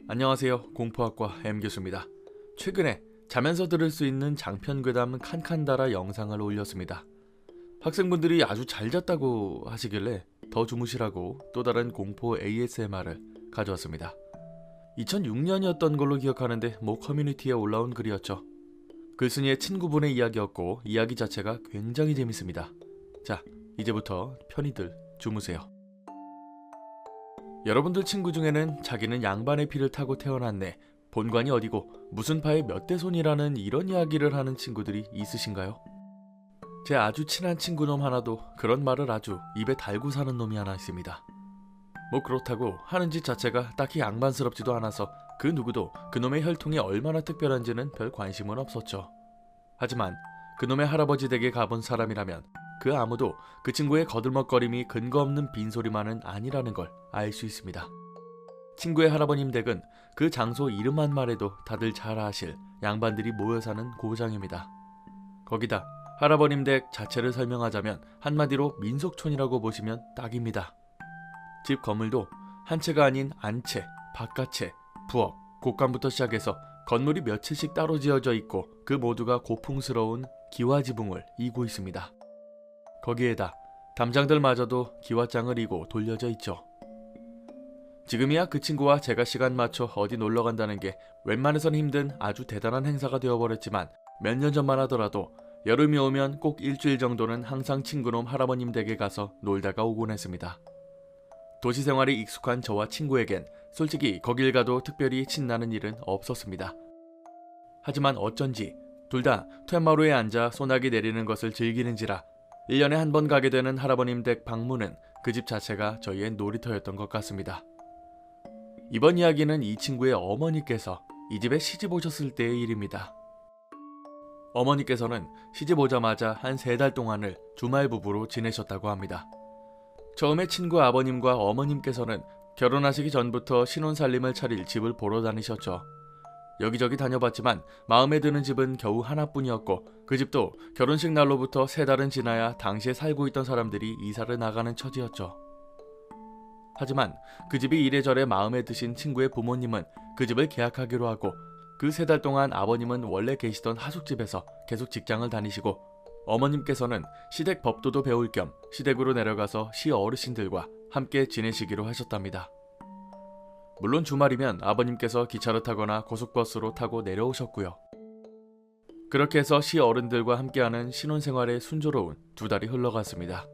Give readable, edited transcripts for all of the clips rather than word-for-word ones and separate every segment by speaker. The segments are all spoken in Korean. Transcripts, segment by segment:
Speaker 1: 안녕하세요. 공포학과 M교수입니다. 최근에 자면서 들을 수 있는 장편괴담 칸칸다라 영상을 올렸습니다. 학생분들이 아주 잘 잤다고 하시길래 더 주무시라고 또 다른 공포 ASMR을 가져왔습니다. 2006년이었던 걸로 기억하는데 모 커뮤니티에 올라온 글이었죠. 글쓴이의 친구분의 이야기였고 이야기 자체가 굉장히 재밌습니다. 자, 이제부터 편히들 주무세요. 여러분들 친구 중에는 자기는 양반의 피를 타고 태어났네, 본관이 어디고 무슨 파의 몇 대손이라는 이런 이야기를 하는 친구들이 있으신가요? 제 아주 친한 친구놈 하나도 그런 말을 아주 입에 달고 사는 놈이 하나 있습니다. 뭐 그렇다고 하는 짓 자체가 딱히 양반스럽지도 않아서 그 누구도 그놈의 혈통이 얼마나 특별한지는 별 관심은 없었죠. 하지만 그놈의 할아버지 댁에 가본 사람이라면 그 아무도 그 친구의 거들먹거림이 근거 없는 빈소리만은 아니라는 걸 알 수 있습니다. 친구의 할아버님 댁은 그 장소 이름만 말해도 다들 잘 아실 양반들이 모여 사는 고장입니다. 거기다 할아버님 댁 자체를 설명하자면 한마디로 민속촌이라고 보시면 딱입니다. 집 건물도 한 채가 아닌 안채, 바깥채, 부엌, 곡간부터 시작해서 건물이 몇 채씩 따로 지어져 있고 그 모두가 고풍스러운 기와지붕을 이고 있습니다. 거기에다 담장들마저도 기와장을 이고 돌려져 있죠. 지금이야 그 친구와 제가 시간 맞춰 어디 놀러 간다는 게 웬만해선 힘든 아주 대단한 행사가 되어버렸지만 몇 년 전만 하더라도 여름이 오면 꼭 일주일 정도는 항상 친구놈 할아버님 댁에 가서 놀다가 오곤 했습니다. 도시 생활이 익숙한 저와 친구에겐 솔직히 거길 가도 특별히 신나는 일은 없었습니다. 하지만 어쩐지 둘 다 퇴마루에 앉아 소나기 내리는 것을 즐기는지라 1년에 한 번 가게 되는 할아버님 댁 방문은 그 집 자체가 저희의 놀이터였던 것 같습니다. 이번 이야기는 이 친구의 어머니께서 이 집에 시집 오셨을 때의 일입니다. 어머니께서는 시집 오자마자 한 3달 동안을 주말 부부로 지내셨다고 합니다. 처음에 친구 아버님과 어머님께서는 결혼하시기 전부터 신혼살림을 차릴 집을 보러 다니셨죠. 여기저기 다녀봤지만 마음에 드는 집은 겨우 하나뿐이었고 그 집도 결혼식 날로부터 3달은 지나야 당시에 살고 있던 사람들이 이사를 나가는 처지였죠. 하지만 그 집이 이래저래 마음에 드신 친구의 부모님은 그 집을 계약하기로 하고 그 3달 동안 아버님은 원래 계시던 하숙집에서 계속 직장을 다니시고 어머님께서는 시댁 법도도 배울 겸 시댁으로 내려가서 시 어르신들과 함께 지내시기로 하셨답니다. 물론 주말이면 아버님께서 기차를 타거나 고속버스로 타고 내려오셨고요. 그렇게 해서 시 어른들과 함께하는 신혼생활에 순조로운 2달이 흘러갔습니다.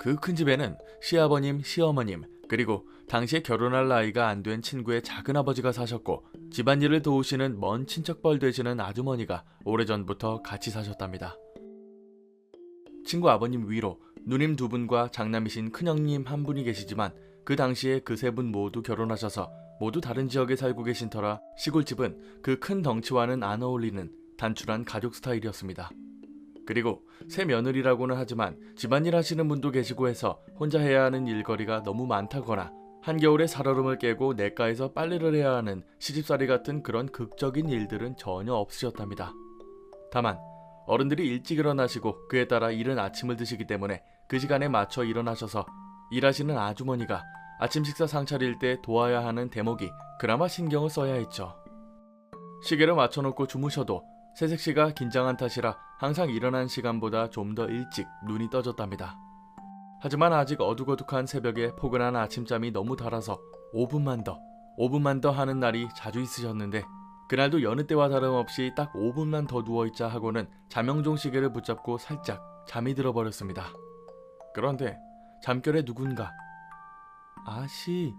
Speaker 1: 그 큰 집에는 시아버님, 시어머님, 그리고 당시에 결혼할 나이가 안 된 친구의 작은아버지가 사셨고 집안일을 도우시는 먼 친척뻘 되시는 아주머니가 오래전부터 같이 사셨답니다. 친구 아버님 위로 누님 2분과 장남이신 큰형님 1분이 계시지만 그 당시에 그 3분 모두 결혼하셔서 모두 다른 지역에 살고 계신 터라 시골집은 그 큰 덩치와는 안 어울리는 단출한 가족 스타일이었습니다. 그리고 새 며느리라고는 하지만 집안일 하시는 분도 계시고 해서 혼자 해야 하는 일거리가 너무 많다거나 한겨울에 살얼음을 깨고 냇가에서 빨래를 해야 하는 시집살이 같은 그런 극적인 일들은 전혀 없으셨답니다. 다만 어른들이 일찍 일어나시고 그에 따라 이른 아침을 드시기 때문에 그 시간에 맞춰 일어나셔서 일하시는 아주머니가 아침 식사 상 차릴 때 도와야 하는 대목이 그나마 신경을 써야 했죠. 시계를 맞춰놓고 주무셔도 새색시가 긴장한 탓이라 항상 일어난 시간보다 좀 더 일찍 눈이 떠졌답니다. 하지만 아직 어둑어둑한 새벽에 포근한 아침잠이 너무 달아서 5분만 더 하는 날이 자주 있으셨는데 그날도 여느 때와 다름없이 딱 5분만 더 누워있자 하고는 자명종 시계를 붙잡고 살짝 잠이 들어버렸습니다. 그런데 잠결에 누군가 아씨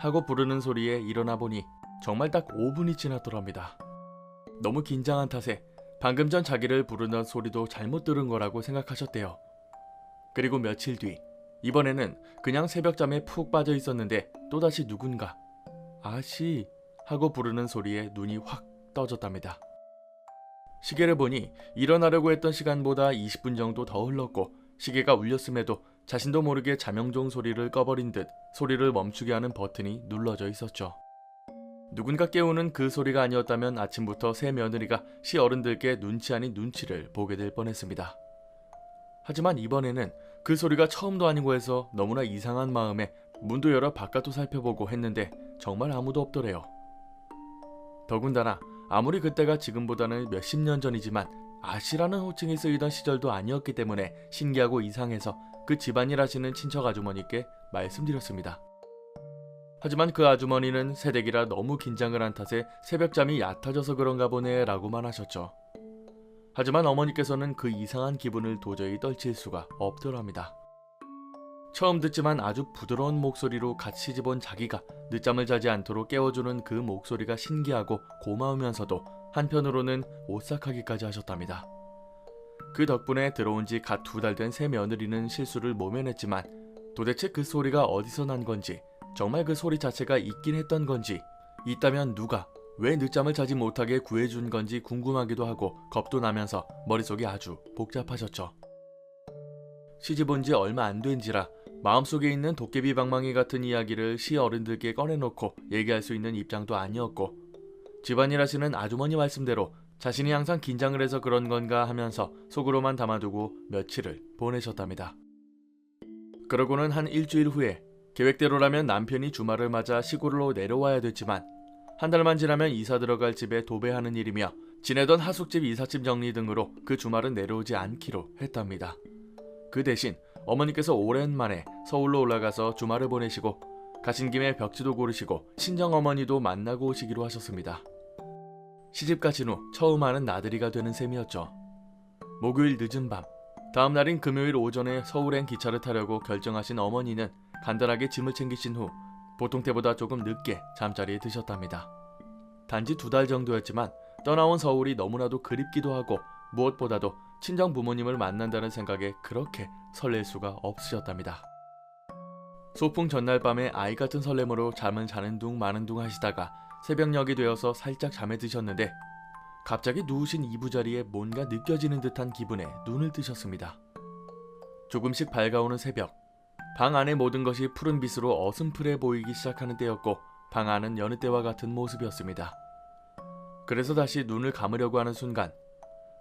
Speaker 1: 하고 부르는 소리에 일어나 보니 정말 딱 5분이 지났더랍니다. 너무 긴장한 탓에 방금 전 자기를 부르던 소리도 잘못 들은 거라고 생각하셨대요. 그리고 며칠 뒤 이번에는 그냥 새벽잠에 푹 빠져 있었는데 또다시 누군가 아씨 하고 부르는 소리에 눈이 확 떠졌답니다. 시계를 보니 일어나려고 했던 시간보다 20분 정도 더 흘렀고 시계가 울렸음에도 자신도 모르게 자명종 소리를 꺼버린 듯 소리를 멈추게 하는 버튼이 눌러져 있었죠. 누군가 깨우는 그 소리가 아니었다면 아침부터 새 며느리가 시 어른들께 눈치 아닌 눈치를 보게 될 뻔했습니다. 하지만 이번에는 그 소리가 처음도 아니고 해서 너무나 이상한 마음에 문도 열어 바깥도 살펴보고 했는데 정말 아무도 없더래요. 더군다나 아무리 그때가 지금보다는 몇십 년 전이지만 아씨라는 호칭이 쓰이던 시절도 아니었기 때문에 신기하고 이상해서 그 집안일 하시는 친척 아주머니께 말씀드렸습니다. 하지만 그 아주머니는 새댁이라 너무 긴장을 한 탓에 새벽잠이 얕아져서 그런가 보네 라고만 하셨죠. 하지만 어머니께서는 그 이상한 기분을 도저히 떨칠 수가 없더랍니다. 처음 듣지만 아주 부드러운 목소리로 갓 시집온 자기가 늦잠을 자지 않도록 깨워주는 그 목소리가 신기하고 고마우면서도 한편으로는 오싹하기까지 하셨답니다. 그 덕분에 들어온 지 갓 2달 된 새 며느리는 실수를 모면했지만 도대체 그 소리가 어디서 난 건지, 정말 그 소리 자체가 있긴 했던 건지, 있다면 누가 왜 늦잠을 자지 못하게 구해준 건지 궁금하기도 하고 겁도 나면서 머릿속이 아주 복잡하셨죠. 시집온 지 얼마 안 된지라 마음속에 있는 도깨비 방망이 같은 이야기를 시어른들께 꺼내놓고 얘기할 수 있는 입장도 아니었고, 집안일 하시는 아주머니 말씀대로 자신이 항상 긴장을 해서 그런 건가 하면서 속으로만 담아두고 며칠을 보내셨답니다. 그러고는 한 일주일 후에 계획대로라면 남편이 주말을 맞아 시골로 내려와야 됐지만 한 달만 지나면 이사 들어갈 집에 도배하는 일이며 지내던 하숙집 이삿짐 정리 등으로 그 주말은 내려오지 않기로 했답니다. 그 대신 어머니께서 오랜만에 서울로 올라가서 주말을 보내시고 가신 김에 벽지도 고르시고 친정어머니도 만나고 오시기로 하셨습니다. 시집 가신 후 처음 하는 나들이가 되는 셈이었죠. 목요일 늦은 밤, 다음 날인 금요일 오전에 서울행 기차를 타려고 결정하신 어머니는 간단하게 짐을 챙기신 후 보통 때보다 조금 늦게 잠자리에 드셨답니다. 단지 2달 정도였지만 떠나온 서울이 너무나도 그립기도 하고 무엇보다도 친정 부모님을 만난다는 생각에 그렇게 설렐 수가 없으셨답니다. 소풍 전날 밤에 아이 같은 설렘으로 잠은 자는 둥 마는 둥 하시다가 새벽녘이 되어서 살짝 잠에 드셨는데 갑자기 누우신 이부자리에 뭔가 느껴지는 듯한 기분에 눈을 뜨셨습니다. 조금씩 밝아오는 새벽, 방 안의 모든 것이 푸른 빛으로 어슴푸레 보이기 시작하는 때였고 방 안은 여느 때와 같은 모습이었습니다. 그래서 다시 눈을 감으려고 하는 순간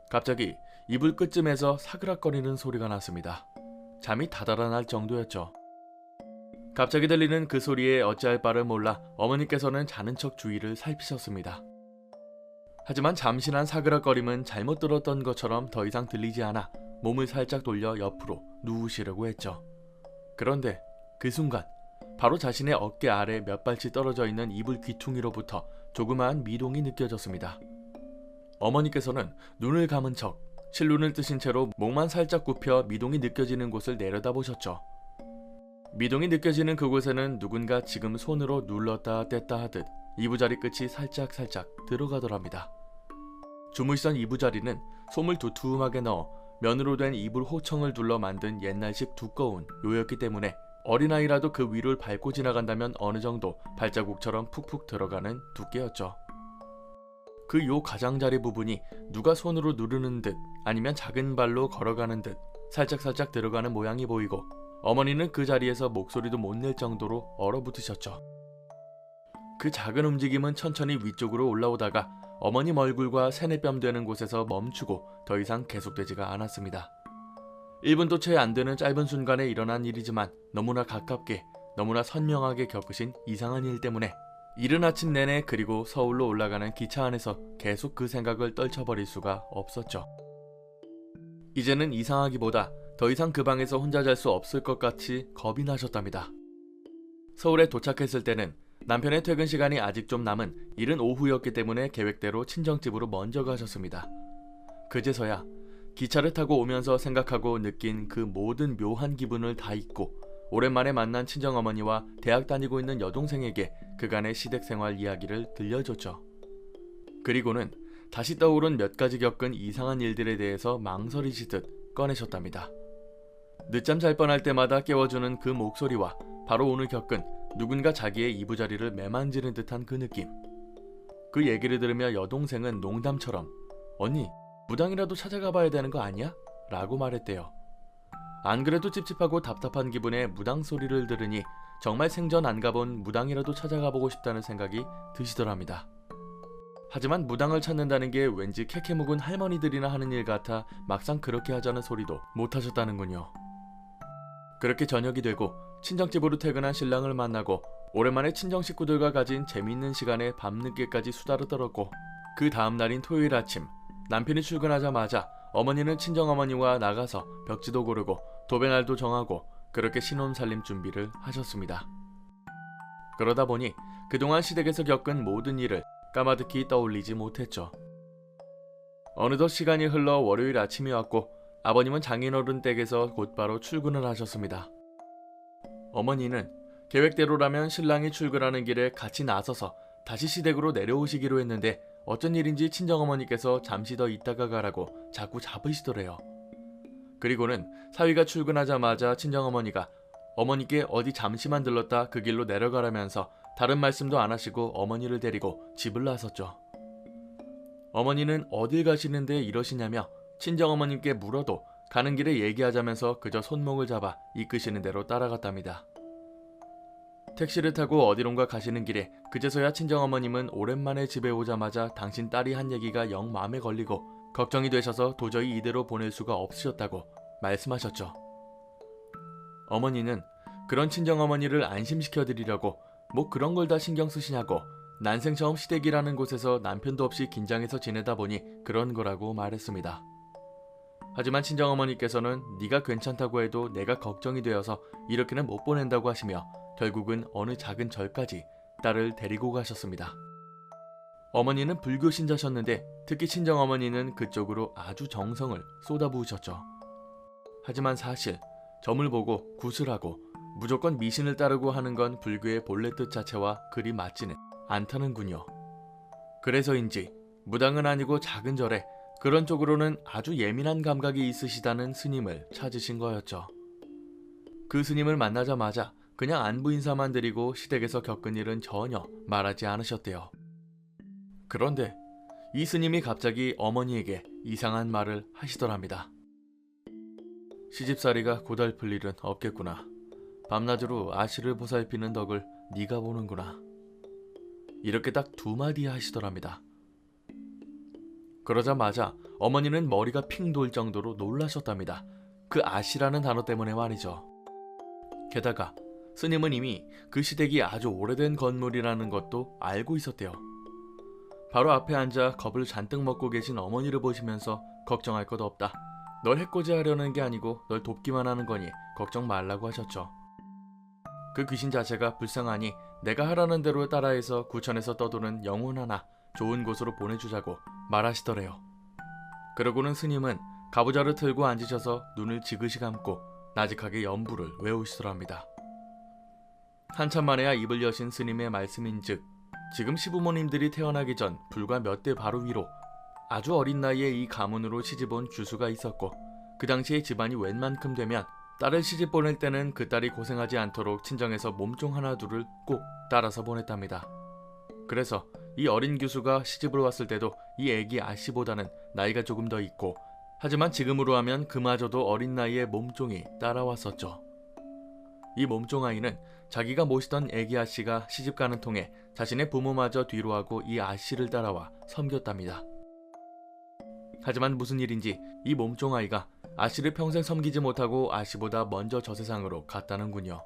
Speaker 1: 갑자기 이불 끝쯤에서 사그락거리는 소리가 났습니다. 잠이 다 달아날 정도였죠. 갑자기 들리는 그 소리에 어찌할 바를 몰라 어머니께서는 자는 척 주위를 살피셨습니다. 하지만 잠시난 사그락거림은 잘못 들었던 것처럼 더 이상 들리지 않아 몸을 살짝 돌려 옆으로 누우시려고 했죠. 그런데 그 순간 바로 자신의 어깨 아래 몇 발치 떨어져 있는 이불 귀퉁이로부터 조그마한 미동이 느껴졌습니다. 어머니께서는 눈을 감은 척 실눈을 뜨신 채로 목만 살짝 굽혀 미동이 느껴지는 곳을 내려다보셨죠. 미동이 느껴지는 그곳에는 누군가 지금 손으로 눌렀다 뗐다 하듯 이부자리 끝이 살짝 들어가더랍니다. 주무시던 이부자리는 솜을 두툼하게 넣어 면으로 된 이불 호청을 둘러 만든 옛날식 두꺼운 요였기 때문에 어린아이라도 그 위를 밟고 지나간다면 어느 정도 발자국처럼 푹푹 들어가는 두께였죠. 그 요 가장자리 부분이 누가 손으로 누르는 듯 아니면 작은 발로 걸어가는 듯 살짝 들어가는 모양이 보이고 어머니는 그 자리에서 목소리도 못 낼 정도로 얼어붙으셨죠. 그 작은 움직임은 천천히 위쪽으로 올라오다가 어머님 얼굴과 세네뼘 되는 곳에서 멈추고 더 이상 계속되지가 않았습니다. 1분도 채 안 되는 짧은 순간에 일어난 일이지만 너무나 가깝게 너무나 선명하게 겪으신 이상한 일 때문에 이른 아침 내내 그리고 서울로 올라가는 기차 안에서 계속 그 생각을 떨쳐버릴 수가 없었죠. 이제는 이상하기보다 더 이상 그 방에서 혼자 잘 수 없을 것 같이 겁이 나셨답니다. 서울에 도착했을 때는 남편의 퇴근 시간이 아직 좀 남은 이른 오후였기 때문에 계획대로 친정집으로 먼저 가셨습니다. 그제서야 기차를 타고 오면서 생각하고 느낀 그 모든 묘한 기분을 다 잊고 오랜만에 만난 친정어머니와 대학 다니고 있는 여동생에게 그간의 시댁생활 이야기를 들려줬죠. 그리고는 다시 떠오른 몇 가지 겪은 이상한 일들에 대해서 망설이시듯 꺼내셨답니다. 늦잠 잘 뻔할 때마다 깨워주는 그 목소리와 바로 오늘 겪은 누군가 자기의 이부자리를 매만지는 듯한 그 느낌. 그 얘기를 들으며 여동생은 농담처럼 언니 무당이라도 찾아가 봐야 되는 거 아니야? 라고 말했대요. 안 그래도 찝찝하고 답답한 기분에 무당 소리를 들으니 정말 생전 안 가본 무당이라도 찾아가 보고 싶다는 생각이 드시더랍니다. 하지만 무당을 찾는다는 게 왠지 캐캐 묵은 할머니들이나 하는 일 같아 막상 그렇게 하자는 소리도 못하셨다는군요. 그렇게 저녁이 되고 친정집으로 퇴근한 신랑을 만나고 오랜만에 친정 식구들과 가진 재미있는 시간에 밤늦게까지 수다를 떨었고, 그 다음 날인 토요일 아침, 남편이 출근하자마자 어머니는 친정어머니와 나가서 벽지도 고르고 도배날도 정하고 그렇게 신혼살림 준비를 하셨습니다. 그러다 보니 그동안 시댁에서 겪은 모든 일을 까마득히 떠올리지 못했죠. 어느덧 시간이 흘러 월요일 아침이 왔고 아버님은 장인어른 댁에서 곧바로 출근을 하셨습니다. 어머니는 계획대로라면 신랑이 출근하는 길에 같이 나서서 다시 시댁으로 내려오시기로 했는데 어쩐 일인지 친정어머니께서 잠시 더 있다가 가라고 자꾸 잡으시더래요. 그리고는 사위가 출근하자마자 친정어머니가 어머니께 어디 잠시만 들렀다 그 길로 내려가라면서 다른 말씀도 안 하시고 어머니를 데리고 집을 나섰죠. 어머니는 어딜 가시는데 이러시냐며 친정어머님께 물어도 가는 길에 얘기하자면서 그저 손목을 잡아 이끄시는 대로 따라갔답니다. 택시를 타고 어디론가 가시는 길에 그제서야 친정어머님은 오랜만에 집에 오자마자 당신 딸이 한 얘기가 영 마음에 걸리고 걱정이 되셔서 도저히 이대로 보낼 수가 없으셨다고 말씀하셨죠. 어머니는 그런 친정어머니를 안심시켜드리려고 뭐 그런 걸 다 신경 쓰시냐고 난생 처음 시댁이라는 곳에서 남편도 없이 긴장해서 지내다 보니 그런 거라고 말했습니다. 하지만 친정어머니께서는 네가 괜찮다고 해도 내가 걱정이 되어서 이렇게는 못 보낸다고 하시며 결국은 어느 작은 절까지 딸을 데리고 가셨습니다. 어머니는 불교 신자셨는데 특히 친정어머니는 그쪽으로 아주 정성을 쏟아부으셨죠. 하지만 사실 점을 보고 굿을 하고 무조건 미신을 따르고 하는 건 불교의 본래 뜻 자체와 그리 맞지는 않다는군요. 그래서인지 무당은 아니고 작은 절에 그런 쪽으로는 아주 예민한 감각이 있으시다는 스님을 찾으신 거였죠. 그 스님을 만나자마자 그냥 안부 인사만 드리고 시댁에서 겪은 일은 전혀 말하지 않으셨대요. 그런데 이 스님이 갑자기 어머니에게 이상한 말을 하시더랍니다. 시집살이가 고달플 일은 없겠구나. 밤낮으로 아씨를 보살피는 덕을 네가 보는구나. 이렇게 딱 두 마디 하시더랍니다. 그러자마자 어머니는 머리가 핑 돌 정도로 놀라셨답니다. 그 아씨라는 단어 때문에 말이죠. 게다가 스님은 이미 그 시댁이 아주 오래된 건물이라는 것도 알고 있었대요. 바로 앞에 앉아 겁을 잔뜩 먹고 계신 어머니를 보시면서 걱정할 것 없다. 널 해코지하려는 게 아니고 널 돕기만 하는 거니 걱정 말라고 하셨죠. 그 귀신 자체가 불쌍하니 내가 하라는 대로 따라해서 구천에서 떠도는 영혼 하나 좋은 곳으로 보내주자고 말하시더래요. 그러고는 스님은 가부좌를 틀고 앉으셔서 눈을 지그시 감고 나직하게 연부를 외우시더랍니다. 한참 만에야 입을 여신 스님의 말씀인즉 지금 시부모님들이 태어나기 전 불과 몇 대 바로 위로 아주 어린 나이에 이 가문으로 시집온 주수가 있었고 그 당시에 집안이 웬만큼 되면 딸을 시집 보낼 때는 그 딸이 고생하지 않도록 친정에서 몸종 하나 둘을 꼭 따라서 보냈답니다. 그래서 이 어린 교수가 시집을 왔을 때도 이 애기 아씨보다는 나이가 조금 더 있고 하지만 지금으로 하면 그마저도 어린 나이에 몸종이 따라왔었죠. 이 몸종 아이는 자기가 모시던 애기 아씨가 시집가는 통에 자신의 부모마저 뒤로하고 이 아씨를 따라와 섬겼답니다. 하지만 무슨 일인지 이 몸종 아이가 아씨를 평생 섬기지 못하고 아씨보다 먼저 저세상으로 갔다는군요.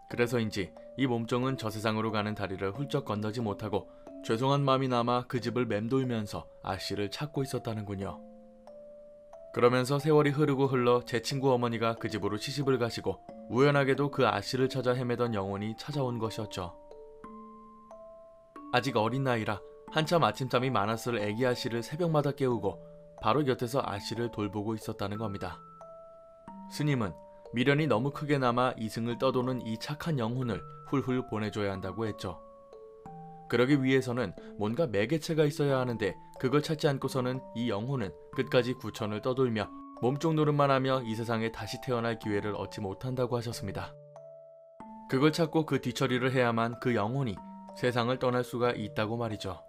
Speaker 1: 그래서인지 이 몸종은 저세상으로 가는 다리를 훌쩍 건너지 못하고 죄송한 마음이 남아 그 집을 맴돌면서 아씨를 찾고 있었다는군요. 그러면서 세월이 흐르고 흘러 제 친구 어머니가 그 집으로 시집을 가시고 우연하게도 그 아씨를 찾아 헤매던 영혼이 찾아온 것이었죠. 아직 어린 나이라 한참 아침잠이 많았을 애기 아씨를 새벽마다 깨우고 바로 곁에서 아씨를 돌보고 있었다는 겁니다. 스님은 미련이 너무 크게 남아 이승을 떠도는 이 착한 영혼을 훌훌 보내줘야 한다고 했죠. 그러기 위해서는 뭔가 매개체가 있어야 하는데 그걸 찾지 않고서는 이 영혼은 끝까지 구천을 떠돌며 몸종 노릇만 하며 이 세상에 다시 태어날 기회를 얻지 못한다고 하셨습니다. 그걸 찾고 그 뒤처리를 해야만 그 영혼이 세상을 떠날 수가 있다고 말이죠.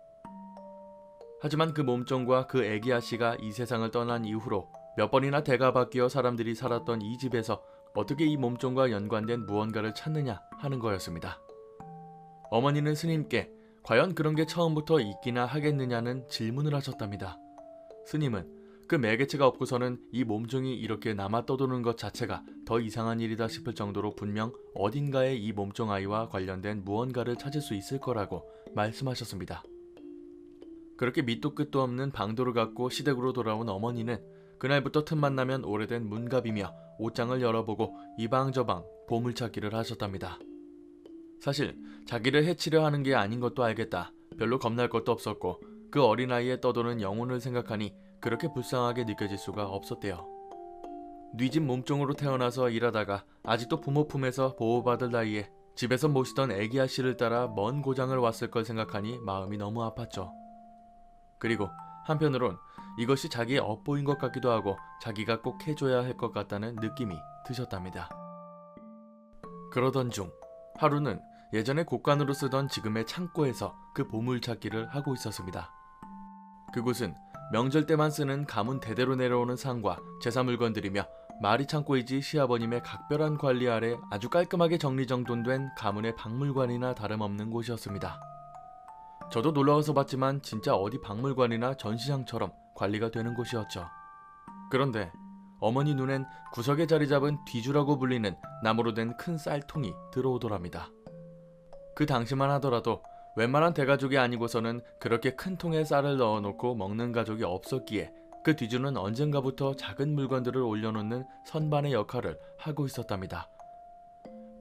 Speaker 1: 하지만 그 몸종과 그 애기 아씨가 이 세상을 떠난 이후로 몇 번이나 대가 바뀌어 사람들이 살았던 이 집에서 어떻게 이 몸종과 연관된 무언가를 찾느냐 하는 거였습니다. 어머니는 스님께 과연 그런 게 처음부터 있기나 하겠느냐는 질문을 하셨답니다. 스님은 그 그 매개체가 없고서는 이 몸종이 이렇게 남아 떠도는 것 자체가 더 이상한 일이다 싶을 정도로 분명 어딘가에 이 몸종 아이와 관련된 무언가를 찾을 수 있을 거라고 말씀하셨습니다. 그렇게 밑도 끝도 없는 방도를 갖고 시댁으로 돌아온 어머니는 그날부터 틈만 나면 오래된 문갑이며 옷장을 열어보고 이방저방 보물찾기를 하셨답니다. 사실 자기를 해치려 하는 게 아닌 것도 알겠다. 별로 겁날 것도 없었고 그 어린아이의 떠도는 영혼을 생각하니 그렇게 불쌍하게 느껴질 수가 없었대요. 뉘진 몸종으로 태어나서 일하다가 아직도 부모 품에서 보호받을 나이에 집에서 모시던 애기 아씨를 따라 먼 고장을 왔을 걸 생각하니 마음이 너무 아팠죠. 그리고 한편으론 이것이 자기의 업보인 것 같기도 하고 자기가 꼭 해줘야 할 것 같다는 느낌이 드셨답니다. 그러던 중 하루는 예전에 곳간으로 쓰던 지금의 창고에서 그 보물찾기를 하고 있었습니다. 그곳은 명절 때만 쓰는 가문 대대로 내려오는 상과 제사 물건들이며 마리 창고이지 시아버님의 각별한 관리 아래 아주 깔끔하게 정리정돈된 가문의 박물관이나 다름없는 곳이었습니다. 저도 놀러가서 봤지만 진짜 어디 박물관이나 전시장처럼 관리가 되는 곳이었죠. 그런데 어머니 눈엔 구석에 자리 잡은 뒤주라고 불리는 나무로 된 큰 쌀통이 들어오더랍니다. 그 당시만 하더라도 웬만한 대가족이 아니고서는 그렇게 큰 통에 쌀을 넣어놓고 먹는 가족이 없었기에 그 뒤주는 언젠가부터 작은 물건들을 올려놓는 선반의 역할을 하고 있었답니다.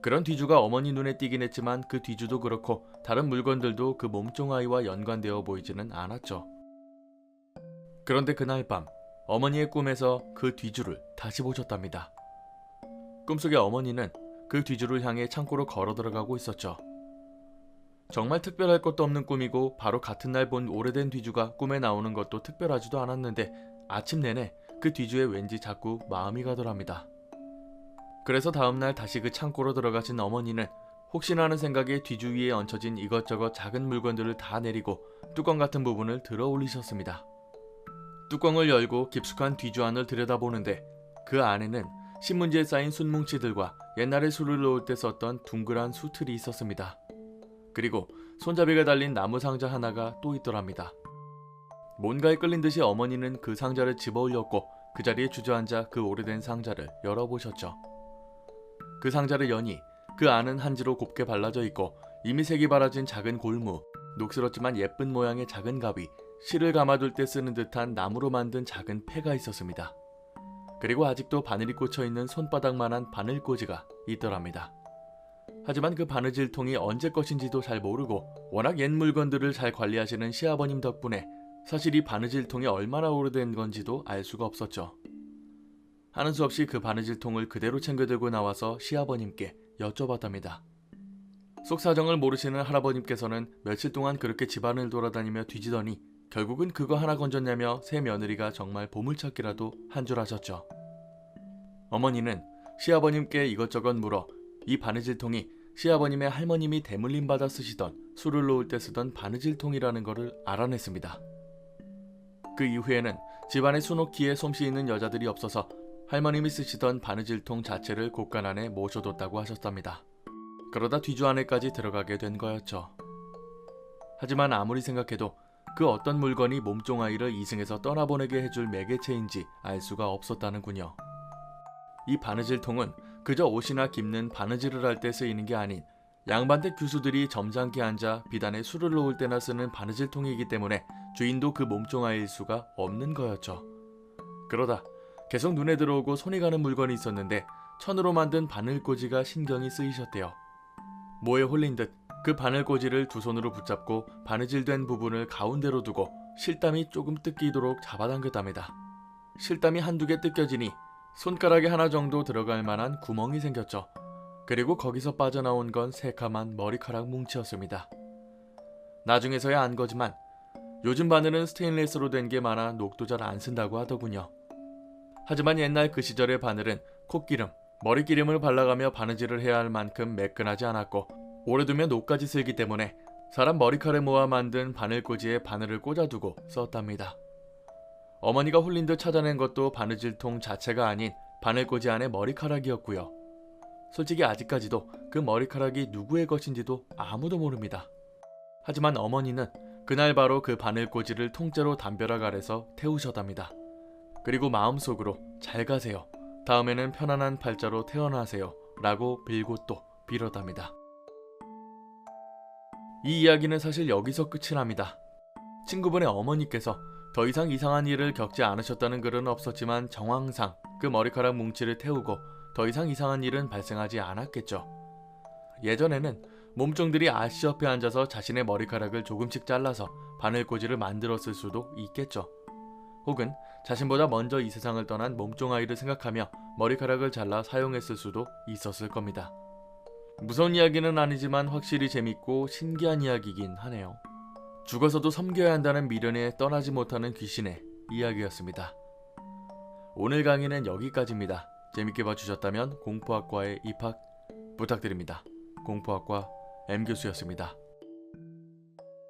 Speaker 1: 그런 뒤주가 어머니 눈에 띄긴 했지만 그 뒤주도 그렇고 다른 물건들도 그 몸종아이와 연관되어 보이지는 않았죠. 그런데 그날 밤 어머니의 꿈에서 그 뒤주를 다시 보셨답니다. 꿈속의 어머니는 그 뒤주를 향해 창고로 걸어 들어가고 있었죠. 정말 특별할 것도 없는 꿈이고 바로 같은 날 본 오래된 뒤주가 꿈에 나오는 것도 특별하지도 않았는데 아침 내내 그 뒤주에 왠지 자꾸 마음이 가더랍니다. 그래서 다음날 다시 그 창고로 들어가신 어머니는 혹시나 하는 생각에 뒤주 위에 얹혀진 이것저것 작은 물건들을 다 내리고 뚜껑 같은 부분을 들어 올리셨습니다. 뚜껑을 열고 깊숙한 뒤주 안을 들여다보는데 그 안에는 신문지에 쌓인 숯뭉치들과 옛날에 술을 넣을 때 썼던 둥그란 수틀이 있었습니다. 그리고 손잡이가 달린 나무 상자 하나가 또 있더랍니다. 뭔가에 끌린 듯이 어머니는 그 상자를 집어 올렸고 그 자리에 주저앉아 그 오래된 상자를 열어보셨죠. 그 상자를 여니 그 안은 한지로 곱게 발라져 있고 이미 색이 바라진 작은 골무, 녹슬었지만 예쁜 모양의 작은 가위, 실을 감아둘 때 쓰는 듯한 나무로 만든 작은 패가 있었습니다. 그리고 아직도 바늘이 꽂혀있는 손바닥만한 바늘꽂이가 있더랍니다. 하지만 그 바느질통이 언제 것인지도 잘 모르고 워낙 옛 물건들을 잘 관리하시는 시아버님 덕분에 사실 이 바느질통이 얼마나 오래된 건지도 알 수가 없었죠. 하는 수 없이 그 바느질통을 그대로 챙겨 들고 나와서 시아버님께 여쭤봤답니다. 속 사정을 모르시는 할아버님께서는 며칠 동안 그렇게 집안을 돌아다니며 뒤지더니 결국은 그거 하나 건졌냐며 새 며느리가 정말 보물찾기라도 한 줄 아셨죠. 어머니는 시아버님께 이것저것 물어 이 바느질통이 시아버님의 할머님이 대물림 받아 쓰시던 술을 놓을 때 쓰던 바느질통이라는 것을 알아냈습니다. 그 이후에는 집안에 수놓기에 솜씨 있는 여자들이 없어서 할머님이 쓰시던 바느질통 자체를 곳간 안에 모셔뒀다고 하셨답니다. 그러다 뒤주 안에까지 들어가게 된 거였죠. 하지만 아무리 생각해도 그 어떤 물건이 몸종아이를 이승에서 떠나보내게 해줄 매개체인지 알 수가 없었다는군요. 이 바느질통은 그저 옷이나 깁는 바느질을 할 때 쓰이는 게 아닌 양반댁 교수들이 점잖게 앉아 비단에 술을 놓을 때나 쓰는 바느질통이기 때문에 주인도 그 몸종아이일 수가 없는 거였죠. 그러다 계속 눈에 들어오고 손이 가는 물건이 있었는데 천으로 만든 바늘꽂이가 신경이 쓰이셨대요. 모에 홀린 듯 그 바늘꽂이를 두 손으로 붙잡고 바느질된 부분을 가운데로 두고 실땀이 조금 뜯기도록 잡아당겼답니다. 실땀이 한두 개 뜯겨지니 손가락에 하나 정도 들어갈 만한 구멍이 생겼죠. 그리고 거기서 빠져나온 건 새카만 머리카락 뭉치였습니다. 나중에서야 안 거지만 요즘 바늘은 스테인리스로 된 게 많아 녹도 잘 안 쓴다고 하더군요. 하지만 옛날 그 시절의 바늘은 콧기름, 머리기름을 발라가며 바느질을 해야 할 만큼 매끈하지 않았고 오래 두면 녹까지 슬기 때문에 사람 머리카락 모아 만든 바늘꽂이에 바늘을 꽂아두고 썼답니다. 어머니가 홀린 듯 찾아낸 것도 바느질통 자체가 아닌 바늘꽂이 안에 머리카락이었고요. 솔직히 아직까지도 그 머리카락이 누구의 것인지도 아무도 모릅니다. 하지만 어머니는 그날 바로 그 바늘꽂이를 통째로 담벼락 아래서 태우셨답니다. 그리고 마음속으로 잘 가세요. 다음에는 편안한 팔자로 태어나세요. 라고 빌고 또 빌었답니다. 이 이야기는 사실 여기서 끝이 납니다. 친구분의 어머니께서 더 이상 이상한 일을 겪지 않으셨다는 글은 없었지만 정황상 그 머리카락 뭉치를 태우고 더 이상 이상한 일은 발생하지 않았겠죠. 예전에는 몸종들이 아씨 옆에 앉아서 자신의 머리카락을 조금씩 잘라서 바늘꽂이를 만들었을 수도 있겠죠. 혹은 자신보다 먼저 이 세상을 떠난 몸종 아이를 생각하며 머리카락을 잘라 사용했을 수도 있었을 겁니다. 무서운 이야기는 아니지만 확실히 재밌고 신기한 이야기이긴 하네요. 죽어서도 섬겨야 한다는 미련에 떠나지 못하는 귀신의 이야기였습니다. 오늘 강의는 여기까지입니다. 재밌게 봐주셨다면 공포학과에 입학 부탁드립니다. 공포학과 M교수였습니다.